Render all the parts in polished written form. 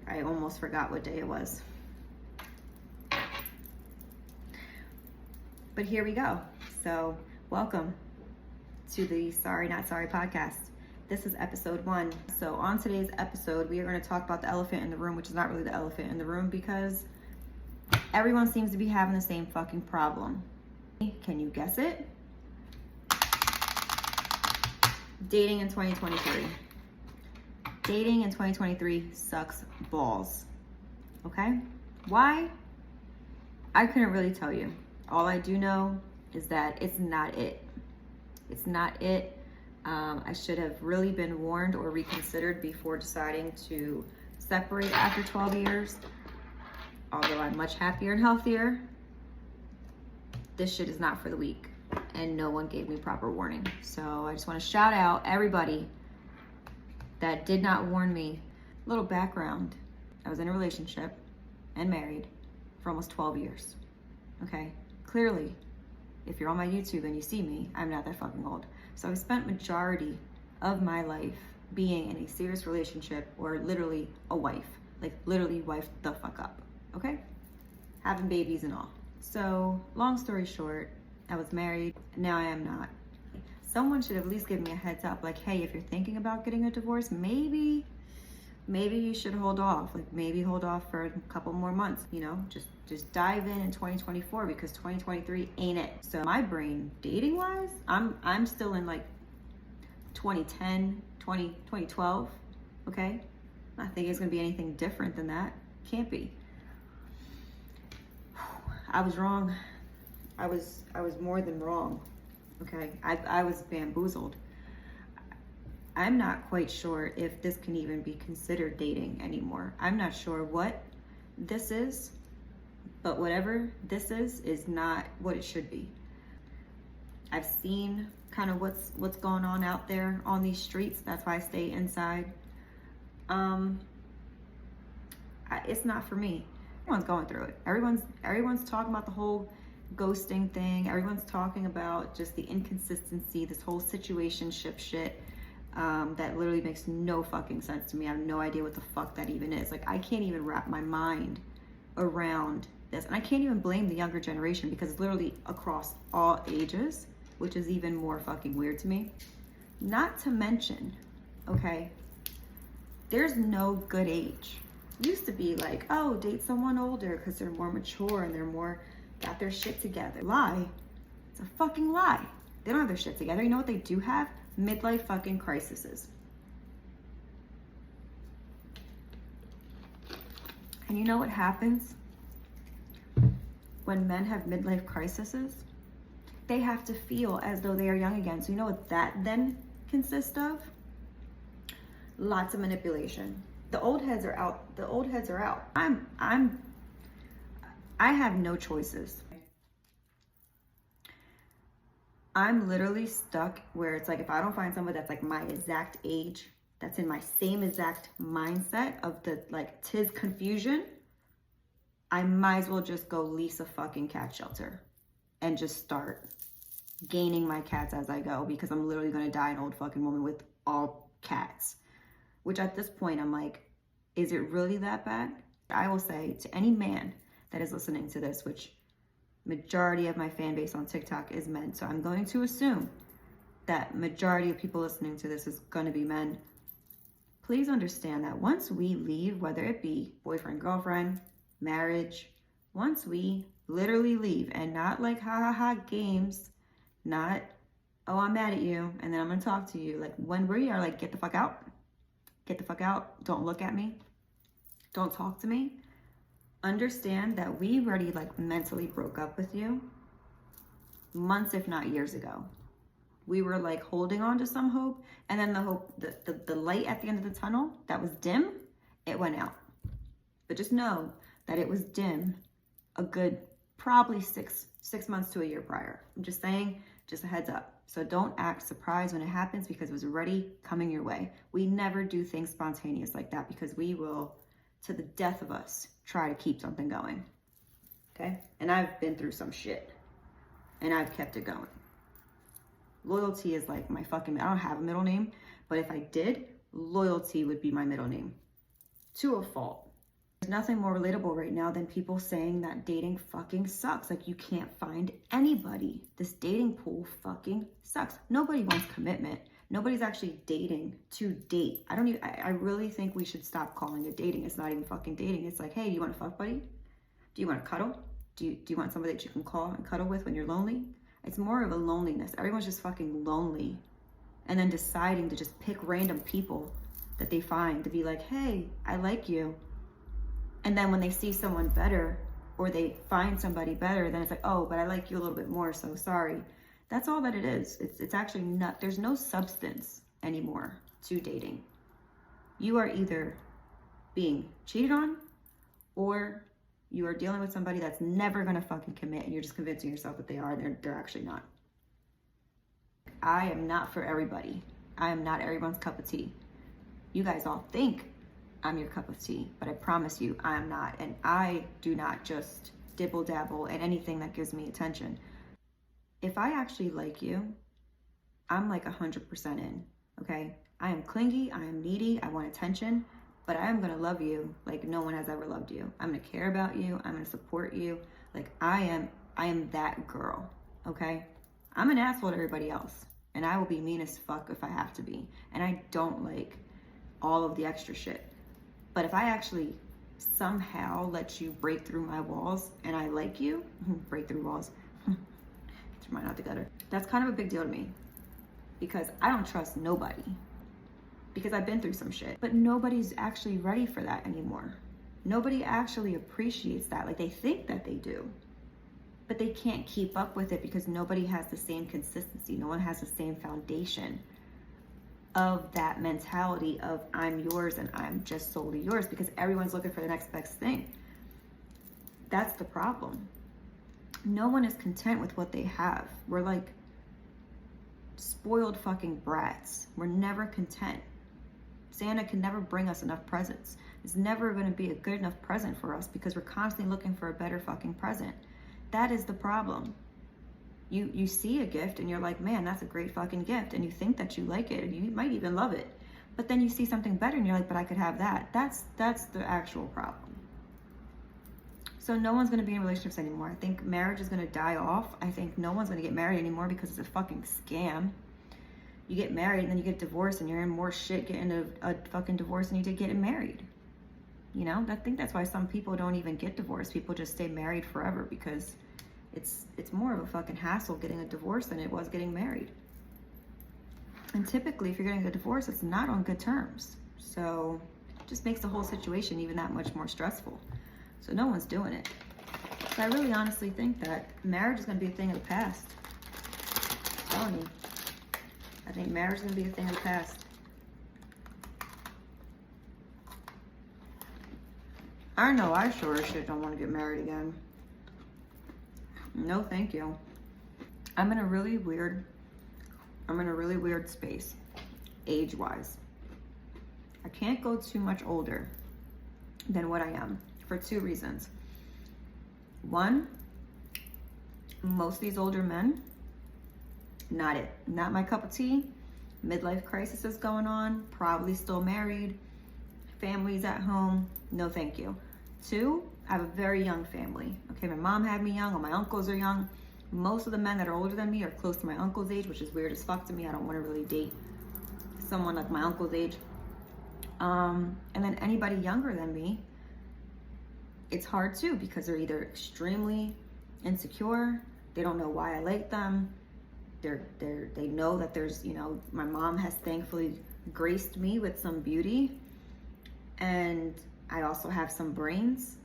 I almost forgot what day it was. But here we go. So welcome to the Sorry Not Sorry podcast. This is episode 1. So on today's episode, we are going to talk about the elephant in the room, which is not really the elephant in the room because everyone seems to be having the same fucking problem. Can you guess it? Dating in 2023. Dating in 2023 sucks balls. Okay? Why? I couldn't really tell you. All I do know is that it's not it. It's not it. I should have really been warned or reconsidered before deciding to separate after 12 years. Although I'm much happier and healthier, this shit is not for the weak. And no one gave me proper warning. So I just want to shout out everybody that did not warn me. Little background. I was in a relationship and married for almost 12 years. Okay? Clearly, if you're on my YouTube and you see me, I'm not that fucking old. So I've spent majority of my life being in a serious relationship or literally a wife. Like literally wife the fuck up. Okay? Having babies and all. So long story short, I was married. Now I am not. Someone should at least give me a heads up. Like, hey, if you're thinking about getting a divorce, maybe you should hold off. Like maybe hold off for a couple more months, you know, just dive in 2024 because 2023 ain't it. So my brain dating wise, I'm still in like 2010, 2012. Okay. I think it's going to be anything different than that. Can't be. I was wrong. I was more than wrong. Okay. I was bamboozled. I'm not quite sure if this can even be considered dating anymore. I'm not sure what this is, but whatever this is not what it should be. I've seen kind of what's going on out there on these streets. That's why I stay inside. It's not for me. Everyone's going through it. Everyone's talking about the whole ghosting thing. Everyone's talking about just the inconsistency, this whole situationship shit. That literally makes no fucking sense to me. I have no idea what the fuck that even is. Like, I can't even wrap my mind around this. And I can't even blame the younger generation because it's literally across all ages, which is even more fucking weird to me. Not to mention, okay, there's no good age. Used to be like, oh, date someone older because they're more mature and they're more got their shit together. Lie. It's a fucking lie. They don't have their shit together. You know what they do have? Midlife fucking crises. And you know what happens when men have midlife crises? They have to feel as though they are young again. So you know what that then consists of? Lots of manipulation. The old heads are out. The old heads are out. I have no choices. I'm literally stuck where it's like, if I don't find someone that's like my exact age, that's in my same exact mindset of the like tis confusion, I might as well just go lease a fucking cat shelter and just start gaining my cats as I go because I'm literally going to die an old fucking woman with all cats. Which at this point, I'm like, is it really that bad? I will say to any man that is listening to this, which majority of my fan base on TikTok is men. So I'm going to assume that majority of people listening to this is going to be men. Please understand that once we leave, whether it be boyfriend, girlfriend, marriage, once we literally leave and not like ha games, not, oh, I'm mad at you and then I'm going to talk to you. Like when we are like, get the fuck out, don't look at me, don't talk to me. Understand that we already like mentally broke up with you months, if not years ago. We were like holding on to some hope, and then the hope, the light at the end of the tunnel that was dim, it went out. But just know that it was dim a good probably six months to a year prior. I'm just saying, just a heads up. So don't act surprised when it happens because it was already coming your way. We never do things spontaneous like that because we will, to the death of us, try to keep something going. Okay? And I've been through some shit. And I've kept it going. Loyalty is like my fucking, I don't have a middle name, but if I did, loyalty would be my middle name. To a fault. There's nothing more relatable right now than people saying that dating fucking sucks. Like, you can't find anybody. This dating pool fucking sucks. Nobody wants commitment. Nobody's actually dating to date. I really think we should stop calling it dating. It's not even fucking dating. It's like, hey, do you want to fuck, buddy? Do you want to cuddle? Do you want somebody that you can call and cuddle with when you're lonely? It's more of a loneliness. Everyone's just fucking lonely. And then deciding to just pick random people that they find to be like, hey, I like you. And then when they see someone better or they find somebody better, then it's like, oh, but I like you a little bit more, so sorry. That's all that it is. It's actually not, there's no substance anymore to dating. You are either being cheated on or you are dealing with somebody that's never gonna fucking commit and you're just convincing yourself that they are, they're actually not. I am not for everybody. I am not everyone's cup of tea. You guys all think I'm your cup of tea, but I promise you I am not. And I do not just dibble dabble at anything that gives me attention. If I actually like you, I'm like 100% in, okay? I am clingy, I am needy, I want attention, but I am gonna love you like no one has ever loved you. I'm gonna care about you, I'm gonna support you. Like I am that girl, okay? I'm an asshole to everybody else, and I will be mean as fuck if I have to be. And I don't like all of the extra shit. But if I actually somehow let you break through my walls and I like you, break through walls, get your mind out together. That's kind of a big deal to me because I don't trust nobody because I've been through some shit, but nobody's actually ready for that anymore. Nobody actually appreciates that. Like they think that they do, but they can't keep up with it because nobody has the same consistency. No one has the same foundation of that mentality of I'm yours and I'm just solely yours because everyone's looking for the next best thing. That's the problem. No one is content with what they have. We're like spoiled fucking brats. We're never content. Santa can never bring us enough presents. It's never going to be a good enough present for us because we're constantly looking for a better fucking present. That is the problem. You see a gift and you're like, man, that's a great fucking gift. And you think that you like it and you might even love it. But then you see something better and you're like, but I could have that. That's the actual problem. So no one's going to be in relationships anymore. I think marriage is going to die off. I think no one's going to get married anymore because it's a fucking scam. You get married and then you get divorced and you're in more shit getting a fucking divorce than you did getting married. You know, I think that's why some people don't even get divorced. People just stay married forever because it's more of a fucking hassle getting a divorce than it was getting married. And typically, if you're getting a divorce, it's not on good terms. So it just makes the whole situation even that much more stressful. So no one's doing it. So I really honestly think that marriage is going to be a thing of the past. I'm telling you. I think marriage is going to be a thing of the past. I know I sure as shit don't want to get married again. No, thank you. I'm in a really weird space, age-wise. I can't go too much older than what I am for two reasons. One, most of these older men, not it. Not my cup of tea. Midlife crisis is going on, probably still married, families at home, no thank you. Two, I have a very young family. Okay, my mom had me young, all my uncles are young. Most of the men that are older than me are close to my uncle's age, which is weird as fuck to me. I don't want to really date someone like my uncle's age. And then anybody younger than me, it's hard too because they're either extremely insecure, they don't know why I like them, they know that there's, you know, my mom has thankfully graced me with some beauty, and I also have some brains.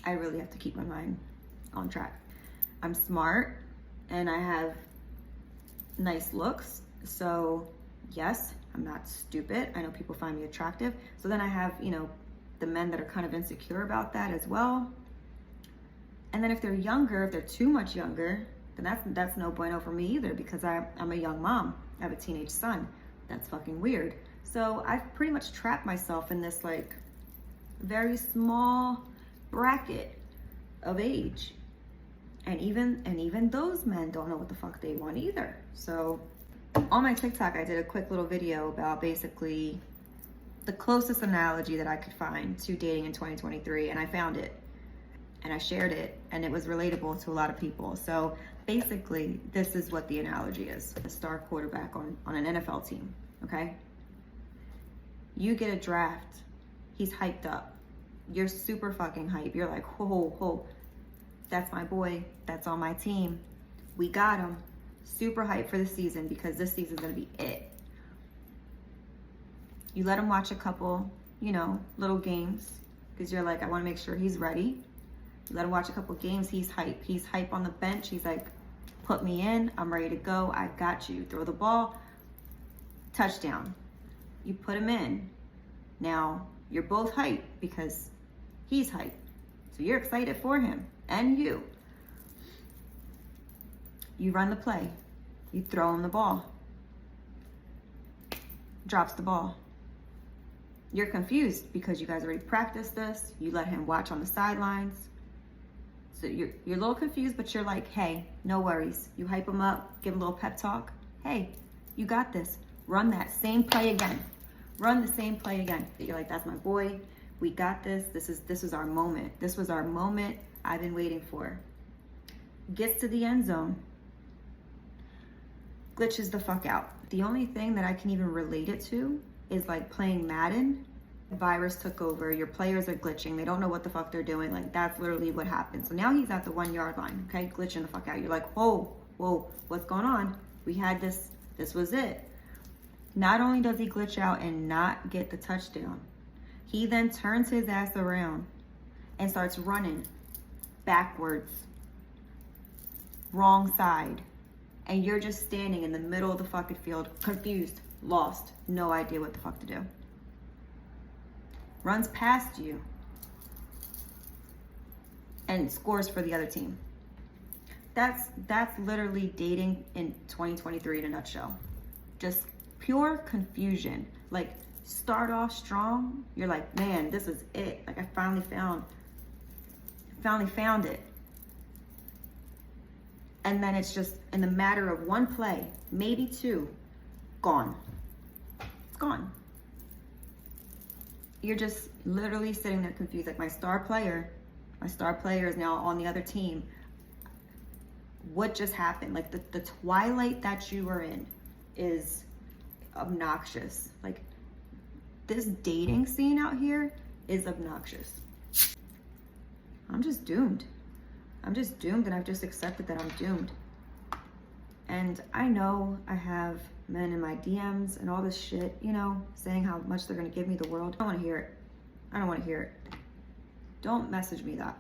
I really have to keep my mind on track. I'm smart and I have nice looks. So yes, I'm not stupid. I know people find me attractive. So then I have, you know, the men that are kind of insecure about that as well. And then if they're younger, if they're too much younger, then that's no bueno for me either because I'm a young mom. I have a teenage son. That's fucking weird. So I've pretty much trapped myself in this like very small bracket of age. And even those men don't know what the fuck they want either. So on my TikTok, I did a quick little video about basically the closest analogy that I could find to dating in 2023, and I found it and I shared it, and it was relatable to a lot of people. So basically, this is what the analogy is. A star quarterback on an NFL team, okay? You get a draft, he's hyped up. You're super fucking hype. You're like, ho, that's my boy, that's on my team. We got him. Super hyped for the season because this season's gonna be it. You let him watch a couple, little games because you're like, I wanna make sure he's ready. You let him watch a couple games, he's hype. He's hype on the bench. He's like, put me in, I'm ready to go, I got you. Throw the ball, touchdown. You put him in. Now, you're both hype because he's hype. So you're excited for him and you. You run the play. You throw him the ball. Drops the ball. You're confused because you guys already practiced this. You let him watch on the sidelines. So you're a little confused, but you're like, hey, no worries. You hype him up, give him a little pep talk. Hey, you got this. Run that same play again. Run the same play again. You're like, that's my boy. We got this. This is our moment. This was our moment I've been waiting for. Gets to the end zone. Glitches the fuck out. The only thing that I can even relate it to is like playing Madden. The virus took over, your players are glitching, they don't know what the fuck they're doing. Like, that's literally what happened. So now he's at the 1 yard line, okay, glitching the fuck out. You're like, whoa, what's going on? We had this was it. Not only does he glitch out and not get the touchdown, he then turns his ass around and starts running backwards, wrong side. And you're just standing in the middle of the fucking field, confused, lost, no idea what the fuck to do. Runs past you and scores for the other team. That's literally dating in 2023 in a nutshell. Just pure confusion. Like, start off strong. You're like, man, this is it. Like, I finally found it. And then it's just in the matter of one play, maybe two, gone. It's gone. You're just literally sitting there confused. Like, my star player is now on the other team. What just happened? Like, the twilight that you were in is obnoxious. Like, this dating scene out here is obnoxious. I'm just doomed. And I've just accepted that I'm doomed. And I know I have men in my DMs and all this shit, saying how much they're gonna give me the world. I don't wanna hear it. Don't message me that.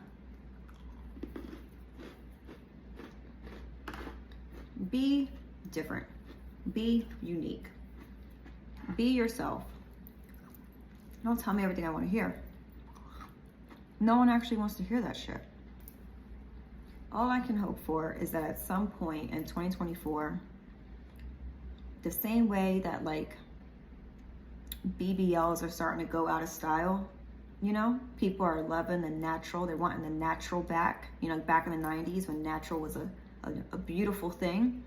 Be different. Be unique. Be yourself. Don't tell me everything I wanna hear. No one actually wants to hear that shit. All I can hope for is that at some point in 2024, the same way that like BBLs are starting to go out of style, people are loving the natural, they're wanting the natural back, back in the 90s when natural was a beautiful thing.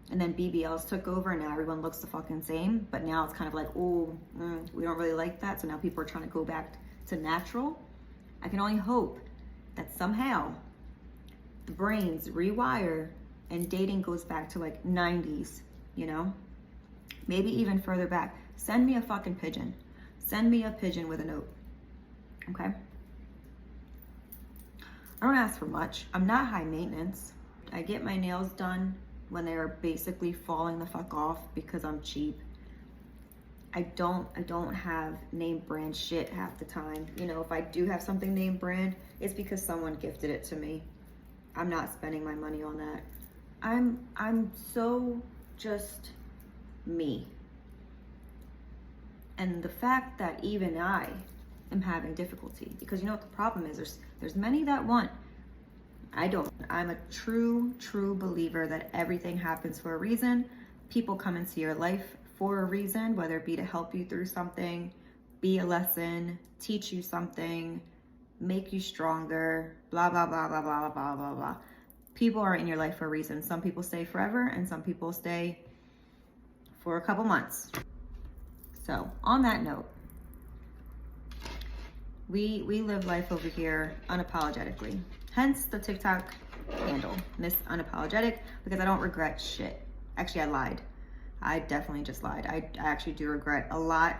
And then BBLs took over and now everyone looks the fucking same. But now it's kind of like, we don't really like that. So now people are trying to go back to natural. I can only hope that somehow the brains rewire and dating goes back to like 90s, maybe even further back. Send me a fucking pigeon. Send me a pigeon with a note. Okay? I don't ask for much. I'm not high maintenance. I get my nails done when they are basically falling the fuck off because I'm cheap. I don't have name brand shit half the time. If I do have something name brand, it's because someone gifted it to me. I'm not spending my money on that. I'm so just me. And the fact that even I am having difficulty, because you know what the problem is? There's many that want. I don't. I'm a true believer that everything happens for a reason. People come into your life for a reason, whether it be to help you through something, be a lesson, teach you something, make you stronger, blah, blah, blah, blah, blah, blah, blah, blah. People are in your life for a reason. Some people stay forever and some people stay for a couple months. So on that note, We live life over here unapologetically. Hence the TikTok handle, Miss Unapologetic, because I don't regret shit. Actually, I lied. I definitely just lied. I actually do regret a lot.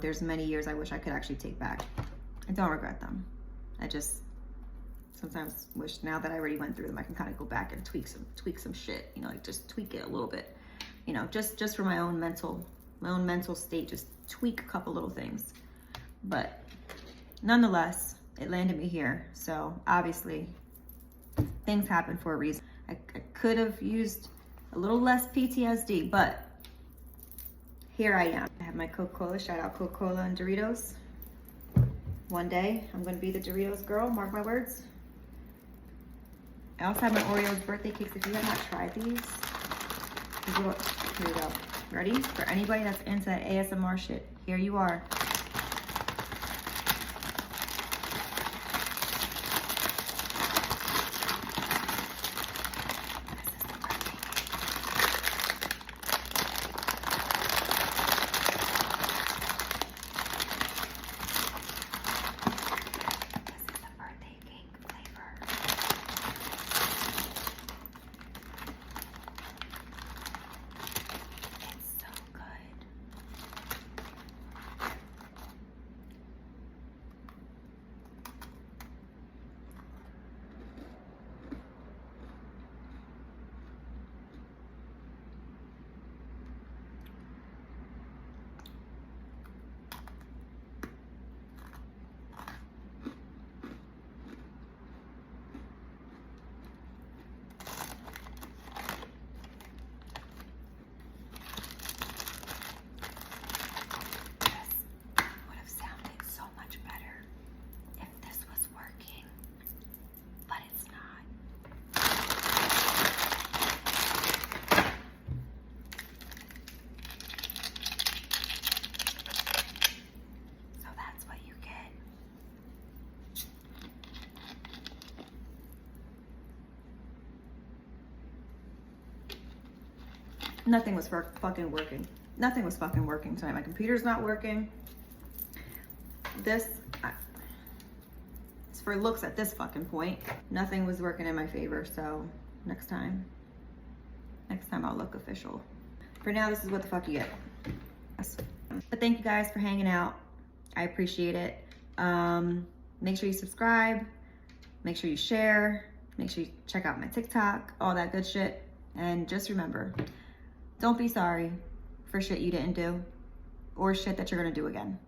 There's many years I wish I could actually take back. I don't regret them. I just sometimes wish now that I already went through them, I can kind of go back and tweak some shit, you know, like just tweak it a little bit, you know, just for my own mental state, just tweak a couple little things. But nonetheless, it landed me here. So obviously things happen for a reason. I could have used a little less PTSD, but here I am. I have my Coca-Cola, shout out Coca-Cola and Doritos. One day I'm gonna be the Doritos girl, mark my words. I also have my Oreos birthday cakes. If you have not tried these, here we go. Ready? For anybody that's into ASMR shit, here you are. Nothing was fucking working. Nothing was fucking working tonight. My computer's not working. It's for looks at this fucking point. Nothing was working in my favor, so next time I'll look official. For now, this is what the fuck you get. But thank you guys for hanging out. I appreciate it. Make sure you subscribe. Make sure you share. Make sure you check out my TikTok, all that good shit. And just remember, don't be sorry for shit you didn't do or shit that you're gonna do again.